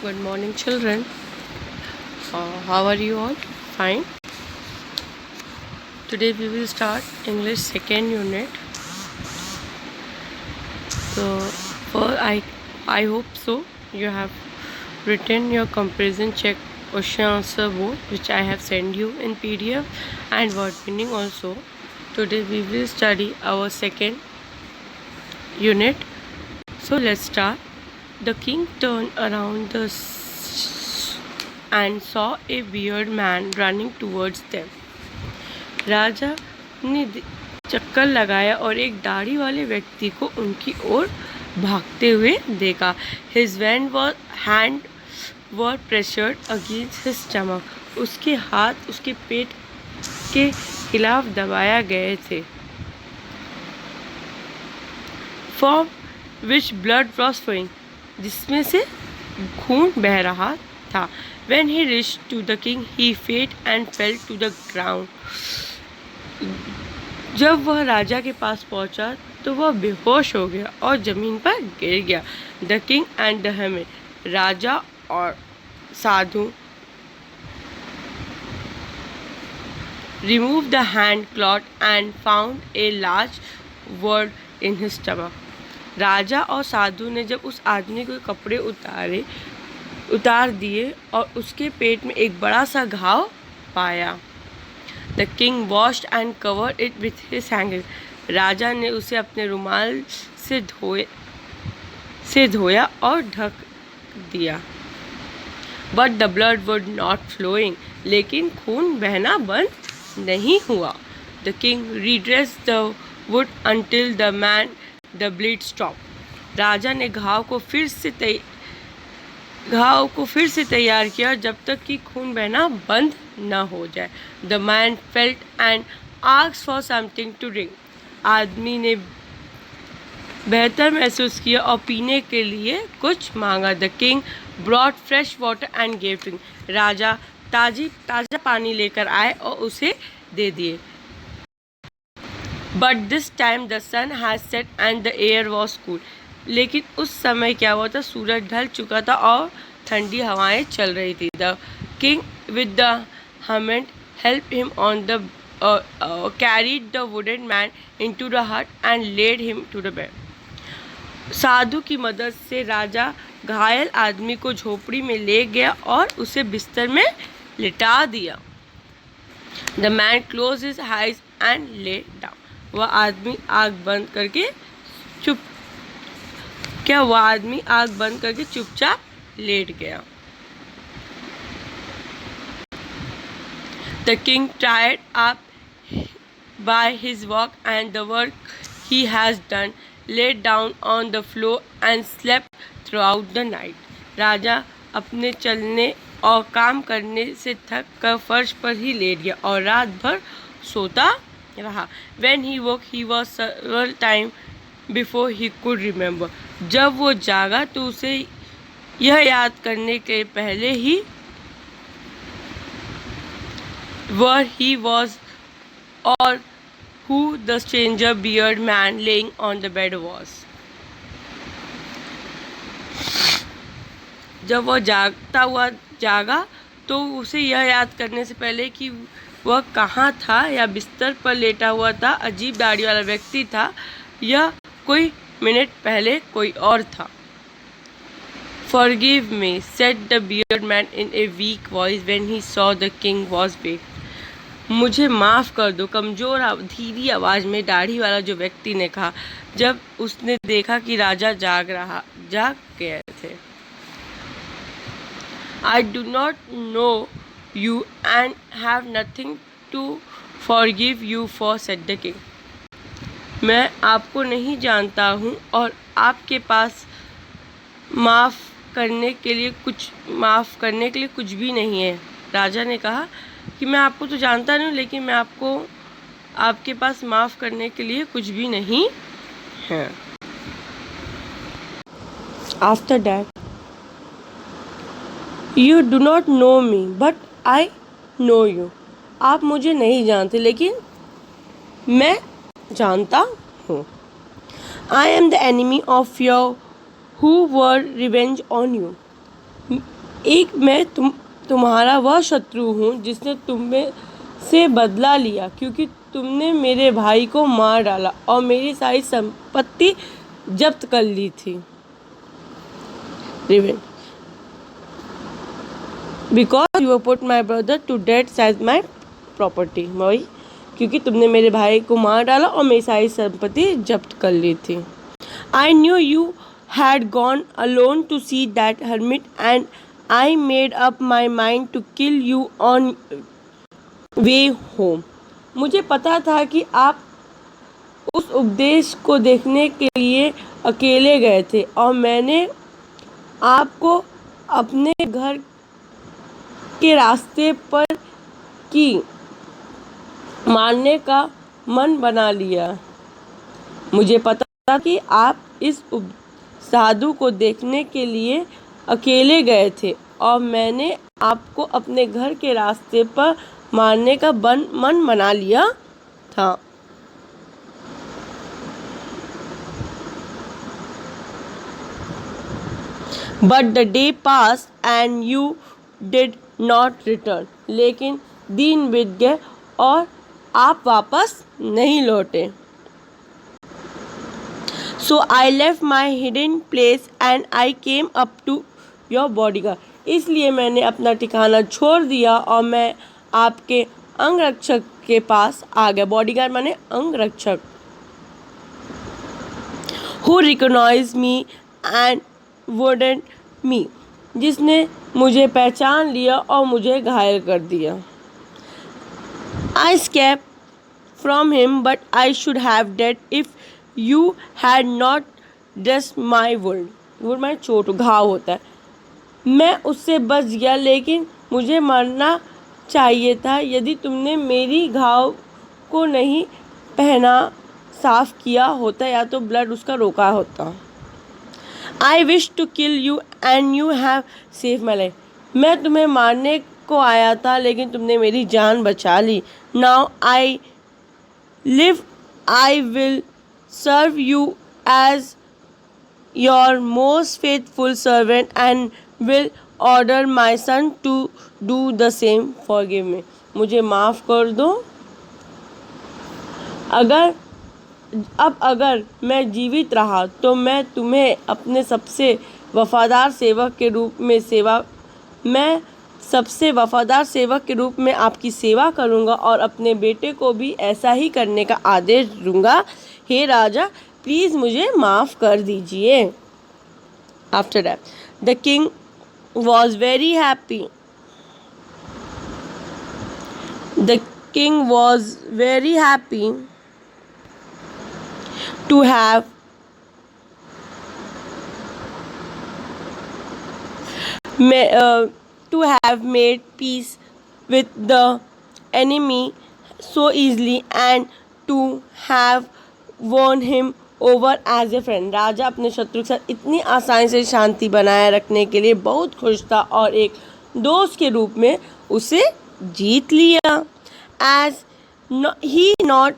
Good morning, children. How are you all? Fine. Today we will start English second unit. So, I hope so. You have written your comparison check question answer board, which I have sent you in PDF and word meaning also. Today we will study our second unit. So let's start. The king turned around and saw a bearded man running towards them. राजा ने चक्कर लगाया और एक दाढ़ी वाले व्यक्ति को उनकी ओर भागते हुए देखा. His hand were pressured against his stomach. उसके हाथ उसके पेट के खिलाफ दबाया गए थे. From which blood was flowing, जिसमें से खून बह रहा था. When he reached to the king, he fainted and fell to the ground. जब वह राजा के पास पहुंचा तो वह बेहोश हो गया और जमीन पर गिर गया. The king and the hermit, राजा और साधु, removed the hand cloth and found a large wound in his stomach. राजा और साधु ने जब उस आदमी के कपड़े उतार दिए और उसके पेट में एक बड़ा सा घाव पाया. The king washed and covered it with his handkerchief. राजा ने उसे अपने रुमाल से धोया और ढक दिया. But the blood was not flowing. लेकिन खून बहना बंद नहीं हुआ. The king redressed the wound until the bleed stopped. राजा ने घाव को फिर से तैयार किया जब तक कि खून बहना बंद न हो जाए. The man felt and asked for something to drink. आदमी ने बेहतर महसूस किया और पीने के लिए कुछ मांगा. The king brought fresh water and gave him. राजा ताजा पानी लेकर आए और उसे दे दिए. But this time the sun had set and the air was cool. लेकिन उस समय क्या हुआ था, सूरज ढल चुका था और ठंडी हवाएं चल रही थी. The king with the hermit helped him on the carried the wounded man into the hut and laid him to the bed. साधु की मदद से राजा घायल आदमी को झोपड़ी में ले गया और उसे बिस्तर में लिटा दिया. The man closed his eyes and lay down. वह आदमी आग बंद करके चुपचाप लेट गया. The king, tired up by his walk and the work he has done, laid down on the floor and slept throughout the night. राजा अपने चलने और काम करने से थक कर फर्श पर ही लेट गया और रात भर सोता रहा. When he woke, he was several times before he could remember. जब वो जागा तो उसे यह याद करने के पहले ही where he was or who the stranger bearded man laying on the bed was. जब वह जागा तो उसे यह याद करने से पहले कि वह कहाँ था या बिस्तर पर लेटा हुआ था अजीब दाढ़ी वाला व्यक्ति था या कोई मिनट पहले कोई और था. Forgive me, said the bearded man in a weak voice when he saw the king was awake. मुझे माफ़ कर दो, कमज़ोर धीरी आवाज़ में दाढ़ी वाला जो व्यक्ति ने कहा जब उसने देखा कि राजा जाग गए थे. I do not know you and have nothing to forgive you for, said the king. मैं आपको नहीं जानता हूँ और आपके पास माफ़ करने के लिए कुछ भी नहीं है. राजा ने कहा कि मैं आपको तो जानता नहीं, लेकिन मैं आपके पास माफ़ करने के लिए कुछ भी नहीं है. After that, you do not know me, but I know you. आप मुझे नहीं जानते लेकिन मैं जानता हूँ. I am the enemy of your who were revenge on you. एक मैं तुम्हारा वह शत्रु हूँ जिसने तुम्हें से बदला लिया, क्योंकि तुमने मेरे भाई को मार डाला और मेरी सारी संपत्ति जब्त कर ली थी। Revenge, because you put my brother to death as my property. वही, क्योंकि तुमने मेरे भाई को मार डाला और मेरी सारी संपत्ति जब्त कर ली थी। I knew you had gone alone to see that hermit and I made up my mind to kill you on way home. मुझे पता था कि आप उस उपदेश को देखने के लिए अकेले गए थे और मैंने आपको अपने घर के रास्ते पर की मारने का मन बना लिया। मुझे पता था कि आप इस साधु को देखने के लिए अकेले गए थे और मैंने आपको अपने घर के रास्ते पर मारने का मन बना लिया था। But the day passed and you did not return. लेकिन दिन बीत गए और आप वापस नहीं लौटे। So I left my hidden place and I came up to your bodyguard. इसलिए मैंने अपना ठिकाना छोड़ दिया और मैं आपके अंगरक्षक के पास आ गया। बॉडीगार्ड माने अंगरक्षक। Who recognized me and wouldn't me, जिसने मुझे पहचान लिया और मुझे घायल कर दिया। I escaped from him, but I should have died if you had not dressed my wound. wound माने चोट, घाव होता है। मैं उससे बच गया, लेकिन मुझे मरना चाहिए था यदि तुमने मेरी घाव को नहीं पहना साफ किया होता या तो ब्लड उसका रोका होता। I wish to kill you and you have saved my life. मैं तुम्हें मारने को आया था लेकिन तुमने मेरी जान बचा ली। Now I live, I will serve you as your most faithful servant and will order my son to do the same. Forgive me. मुझे माफ़ कर दो। अगर मैं जीवित रहा तो मैं तुम्हें अपने सबसे वफादार सेवक के रूप में आपकी सेवा करूंगा और अपने बेटे को भी ऐसा ही करने का आदेश दूंगा। हे राजा, प्लीज मुझे माफ कर दीजिए। After that the king was very happy. The king was very happy to have made peace with the enemy so easily and to have won him over as a friend. राजा अपने शत्रु के साथ इतनी आसानी से शांति बनाए रखने के लिए बहुत खुश था और एक दोस्त के रूप में उसे जीत लिया। As he not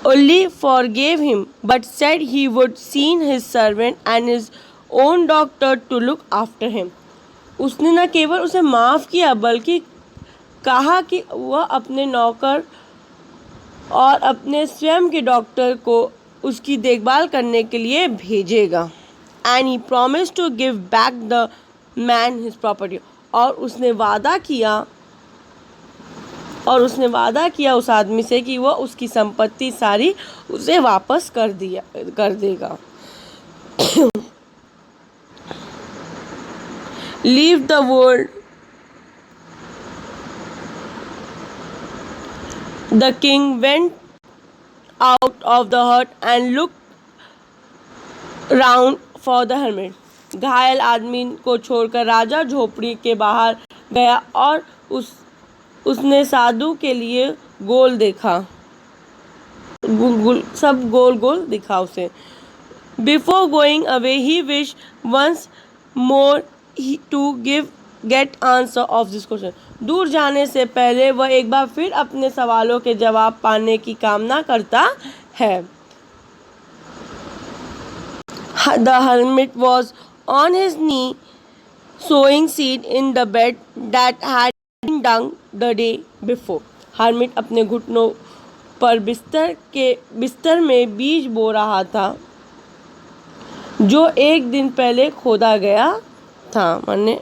only forgave him but said he would send his servant and his own doctor to look after him. उसने न केवल उसे माफ़ किया बल्कि कहा कि वह अपने नौकर और अपने स्वयं के डॉक्टर को उसकी देखभाल करने के लिए भेजेगा। And he promised to give back the man his property. और उसने वादा किया उस आदमी से कि वह उसकी संपत्ति सारी उसे वापस कर देगा। Leave the world. The king went out of the hut and look round for the hermit. घायल आदमी को छोड़कर राजा झोपड़ी के बाहर गया और उसने साधु के लिए गोल देखा। सब गोल दिखा उसे। Before going away he wish once more to get answer of this question. दूर जाने से पहले वह एक बार फिर अपने सवालों के जवाब पाने की कामना करता है. The hermit was on his knee sowing seed in the bed that had been dug the day before. Hermit अपने घुटनों पर बिस्तर में बीज बो रहा था जो एक दिन पहले खोदा गया था, माने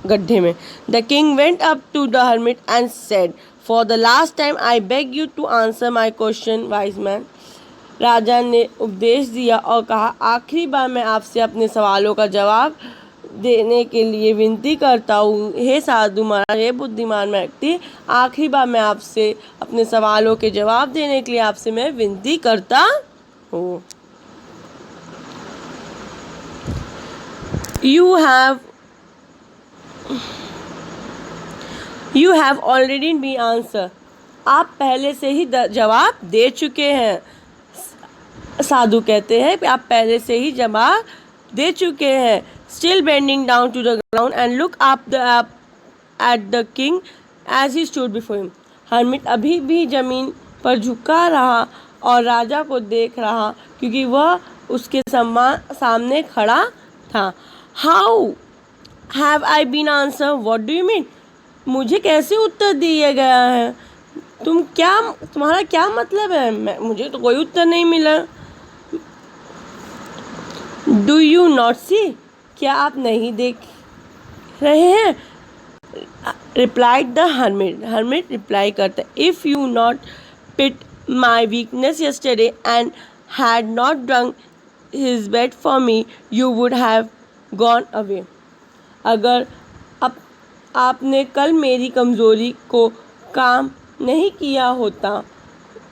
गड्ढे में. The king went up to the hermit and said, "For the last time I beg you to answer my question, wise man." राजा ने उपदेश दिया और कहा, आखिरी बार मैं आपसे अपने सवालों का जवाब देने के लिए विनती करता हूँ. हे साधु महाराज, हे बुद्धिमान व्यक्ति, आखिरी बार मैं आपसे अपने सवालों के जवाब देने के लिए आपसे मैं विनती करता हूँ. You have already been answered. आप पहले से ही जवाब दे चुके हैं. साधु कहते हैं कि आप पहले से ही जवाब दे चुके हैं. Still bending down to the ground and look up at the king as he stood before him. Hermit अभी भी जमीन पर झुका रहा और राजा को देख रहा क्योंकि वह उसके सामने खड़ा था. How have I been answered? What do you mean? मुझे कैसे उत्तर दिया गया है? तुम्हारा क्या मतलब है? मुझे तो कोई उत्तर नहीं मिला. Do you not see? क्या आप नहीं देख रहे हैं? Replied the hermit. Hermit reply करता, if you not pit my weakness yesterday and had not dug his bed for me, you would have gone away. अगर आपने कल मेरी कमज़ोरी को काम नहीं किया होता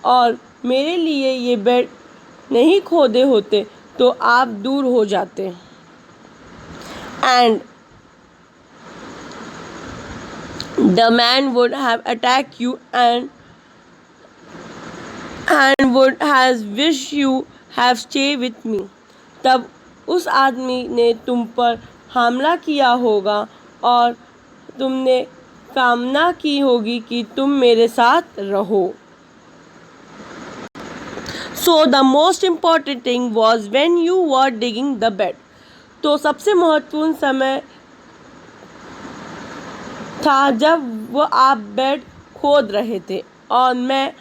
और मेरे लिए ये बेड नहीं खोदे होते तो आप दूर हो जाते. And the man would have attacked you and would has wished you have stayed with me. तब उस आदमी ने तुम पर हमला किया होगा और तुमने कामना की होगी कि तुम मेरे साथ रहो. So the most important thing was when you were digging the bed. तो सबसे महत्वपूर्ण समय था जब वो आप बेड खोद रहे थे और मैं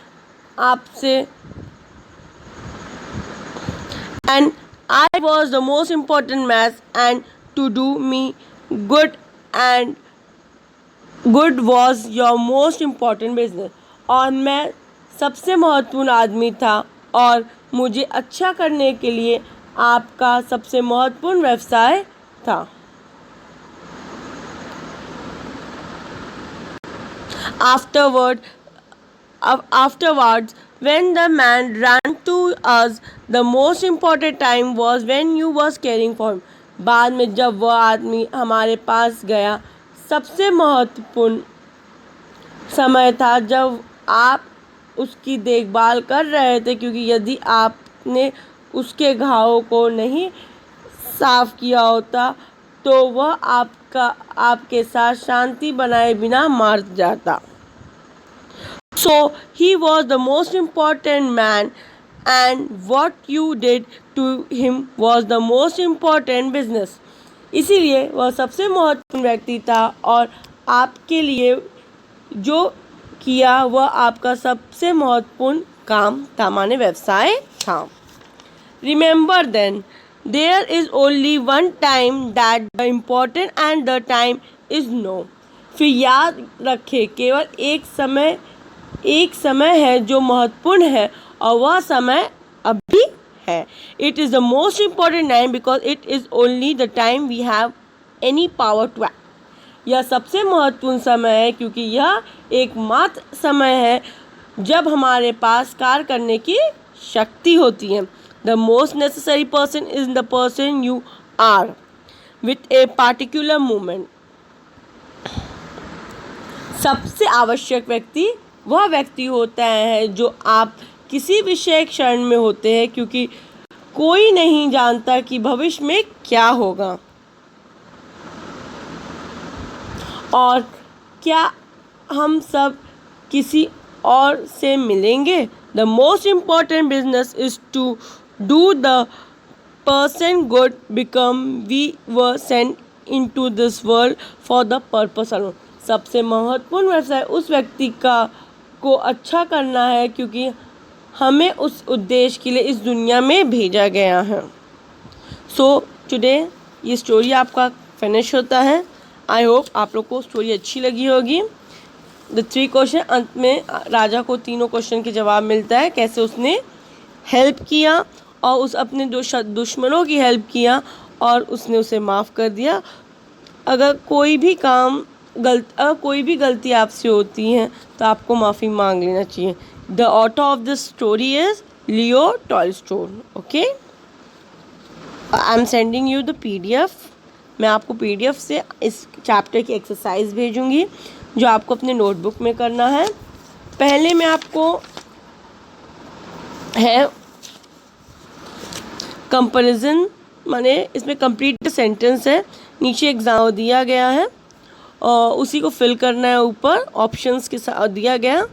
आपसे and I was the most important man and to do me good and good was your most important business. और मैं सबसे महत्वपूर्ण आदमी था और मुझे अच्छा करने के लिए आपका सबसे महत्वपूर्ण व्यवसाय था. Afterwards, when the man ran to us, the most important time was when you was caring for him. बाद में जब वह आदमी हमारे पास गया, सबसे महत्वपूर्ण समय था जब आप उसकी देखभाल कर रहे थे, क्योंकि यदि आपने उसके घावों को नहीं साफ किया होता तो वह आपके साथ शांति बनाए बिना मार जाता. So he was the most important man and what you did to him was the most important business. इसीलिए वह सबसे महत्वपूर्ण व्यक्ति था और आपके लिए जो किया वह आपका सबसे महत्वपूर्ण काम था, माने व्यवसाय था. Remember then, there is only one time that the important and the time is now. फिर याद रखें, केवल एक समय है जो महत्वपूर्ण है और वह समय अभी है. It is the most important time because it is only the time we have any power to act. यह सबसे महत्वपूर्ण समय है क्योंकि यह एकमात्र समय है जब हमारे पास कार्य करने की शक्ति होती है. The most necessary person is the person you are with a particular moment. सबसे आवश्यक व्यक्ति वह व्यक्ति होता है जो आप किसी विशेष क्षण में होते हैं, क्योंकि कोई नहीं जानता कि भविष्य में क्या होगा और क्या हम सब किसी और से मिलेंगे. The most important business is to do the person good because we were sent into this world for the purpose alone. सबसे महत्वपूर्ण व्यवसाय उस व्यक्ति का को अच्छा करना है क्योंकि हमें उस उद्देश्य के लिए इस दुनिया में भेजा गया है. सो टुडे ये स्टोरी आपका फिनिश होता है. आई होप आप लोग को स्टोरी अच्छी लगी होगी. द 3 क्वेश्चन, अंत में राजा को तीनों क्वेश्चन के जवाब मिलता है, कैसे उसने हेल्प किया और उस अपने दुश्मनों की हेल्प किया और उसने उसे माफ़ कर दिया. अगर कोई भी गलती आपसे होती है तो आपको माफ़ी मांग लेना चाहिए. The author of this story is Leo Tolstoy. Okay, I am sending you the PDF. मैं आपको PDF से इस चैप्टर की एक्सरसाइज भेजूँगी जो आपको अपने नोटबुक में करना है. पहले मैं आपको है कंपैरिजन, माने इसमें कंप्लीट सेंटेंस है, नीचे एग्जाम दिया गया है और उसी को फिल करना है ऊपर ऑप्शंस के साथ दिया गया.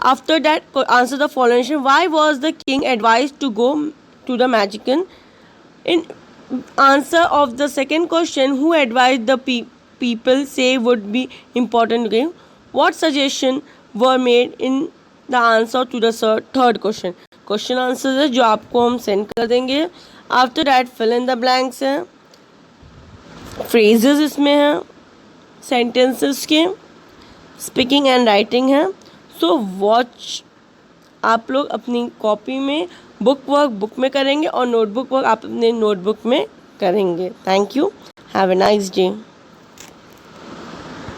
After that answer the following. Why was the king advise to go to the magician? In answer of the second question, who advise the people say would be important game? What suggestion were made in the answer to the third question? Question answer है जो आपको हम send कर देंगे. After that fill in the blanks हैं, phrases इसमें हैं, sentences के स्पीकिंग एंड राइटिंग है. सो वॉच आप लोग अपनी कॉपी में बुक में करेंगे और नोटबुक वर्क आप अपने नोटबुक में करेंगे. Thank you. Have a nice day.